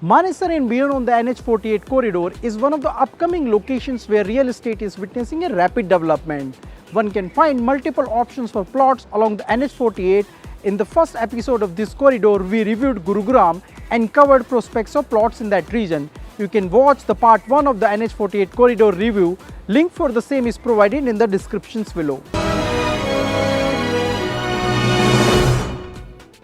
Manesar and beyond on the NH48 corridor is one of the upcoming locations where real estate is witnessing a rapid development. One can find multiple options for plots along the NH48. In the first episode of this corridor, we reviewed Gurugram and covered prospects of plots in that region. You can watch the part 1 of the NH48 corridor review. Link for the same is provided in the descriptions below.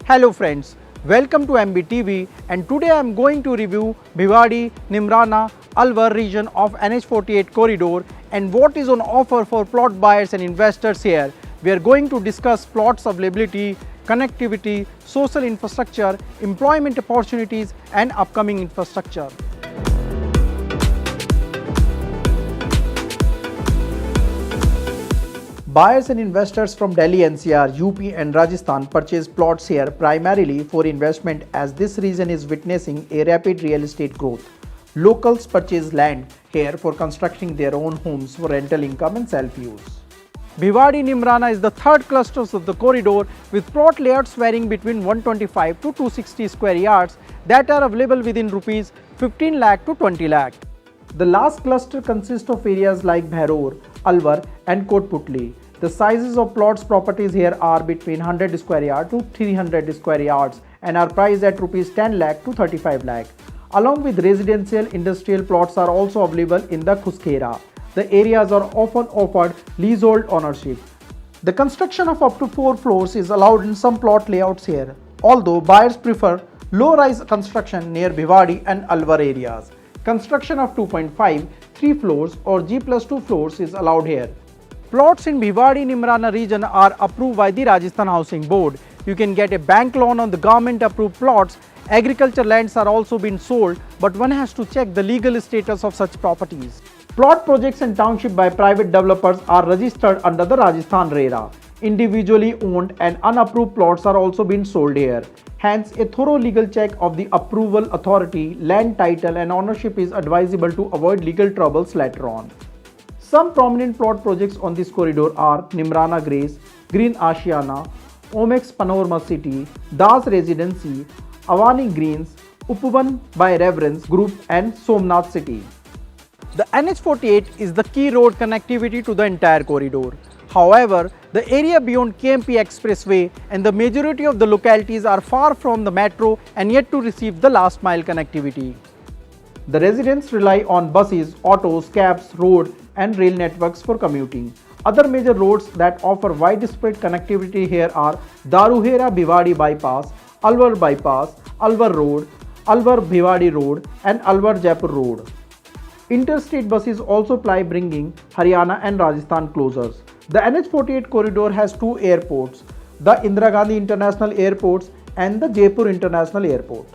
Hello friends. Welcome to MBTV, and today I am going to review Bhiwadi, Neemrana, Alwar region of NH48 corridor and what is on offer for plot buyers and investors here. We are going to discuss plots availability, connectivity, social infrastructure, employment opportunities and upcoming infrastructure. Buyers and investors from Delhi NCR, UP and Rajasthan purchase plots here primarily for investment as this region is witnessing a rapid real estate growth. Locals purchase land here for constructing their own homes for rental income and self-use. Bhiwadi Neemrana is the third cluster of the corridor with plot layouts varying between 125 to 260 square yards that are available within rupees 15 lakh to 20 lakh. The last cluster consists of areas like Bhairor, Alwar and Kotputli. The sizes of plots properties here are between 100 square yard to 300 square yards and are priced at rupees 10 lakh to 35 lakh. Along with residential, industrial plots are also available in the Khuskera. The areas are often offered leasehold ownership. The construction of up to 4 floors is allowed in some plot layouts here, although buyers prefer low-rise construction near Bhiwadi and Alwar areas. Construction of 2.5, 3 floors or G+2 floors is allowed here. Plots in Bhiwadi Neemrana region are approved by the Rajasthan Housing Board. You can get a bank loan on the government approved plots. Agriculture lands are also being sold, but one has to check the legal status of such properties. Plot projects and township by private developers are registered under the Rajasthan RERA. Individually owned and unapproved plots are also being sold here. Hence, a thorough legal check of the approval authority, land title and ownership is advisable to avoid legal troubles later on. Some prominent plot projects on this corridor are Neemrana Grace, Green Ashiana, Omax Panorama City, Das Residency, Avani Greens, Upavan by Reverence Group and Somnath City. The NH48 is the key road connectivity to the entire corridor. However, the area beyond KMP Expressway and the majority of the localities are far from the metro and yet to receive the last mile connectivity. The residents rely on buses, autos, cabs, road and rail networks for commuting. Other major roads that offer widespread connectivity here are Daruhera Bhiwadi Bypass, Alwar Bypass, Alwar Road, Alwar Bhiwadi Road and Alwar Jaipur Road. Interstate buses also ply bringing Haryana and Rajasthan closures. The NH48 corridor has 2 airports, the Indira Gandhi International Airport and the Jaipur International Airport.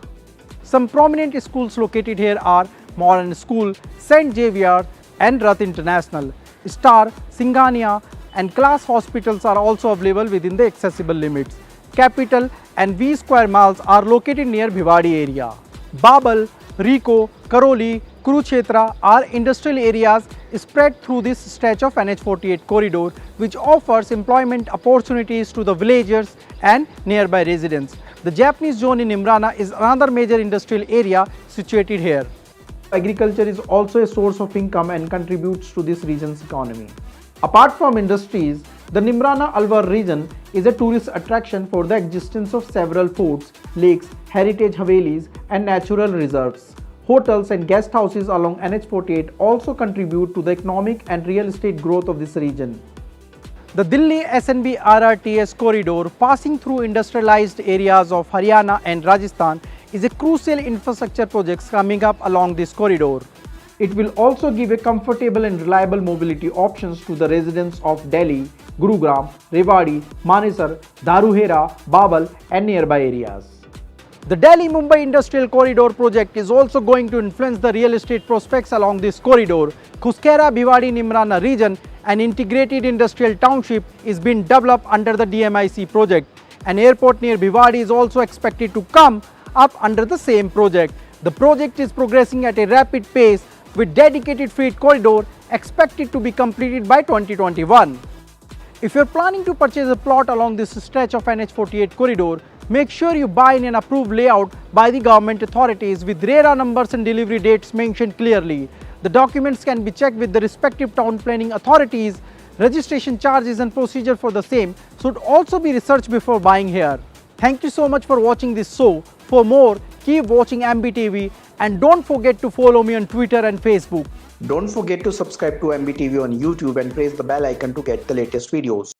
Some prominent schools located here are Modern School, St. Xavier and Rath International. Star, Singhania and Class hospitals are also available within the accessible limits. Capital and V Square malls are located near Bhiwadi area. Babal, Rico, Karoli, Kurukshetra are industrial areas spread through this stretch of NH48 corridor, which offers employment opportunities to the villagers and nearby residents. The Japanese zone in Neemrana is another major industrial area situated here. Agriculture is also a source of income and contributes to this region's economy. Apart from industries, the Neemrana Alwar region is a tourist attraction for the existence of several forts, lakes, heritage havelis and natural reserves. Hotels and guest houses along NH48 also contribute to the economic and real estate growth of this region. The Delhi SNB RRTS corridor passing through industrialized areas of Haryana and Rajasthan is a crucial infrastructure project coming up along this corridor. It will also give a comfortable and reliable mobility options to the residents of Delhi, Gurugram, Rewari, Manesar, Daruhera, Babal and nearby areas. The Delhi-Mumbai Industrial Corridor project is also going to influence the real estate prospects along this corridor. Khuskera Bhiwadi Neemrana region, an integrated industrial township, is being developed under the DMIC project. An airport near Bhiwadi is also expected to come up under the same project. The project is progressing at a rapid pace with dedicated freight corridor expected to be completed by 2021. If you are planning to purchase a plot along this stretch of NH48 corridor, Make sure you buy in an approved layout by the government authorities with RERA numbers and delivery dates mentioned clearly. The documents can be checked with the respective town planning authorities. Registration charges and procedure for the same should also be researched before buying here. Thank you so much for watching this show. For more, keep watching MBTV and don't forget to follow me on Twitter and Facebook. Don't forget to subscribe to MBTV on YouTube and press the bell icon to get the latest videos.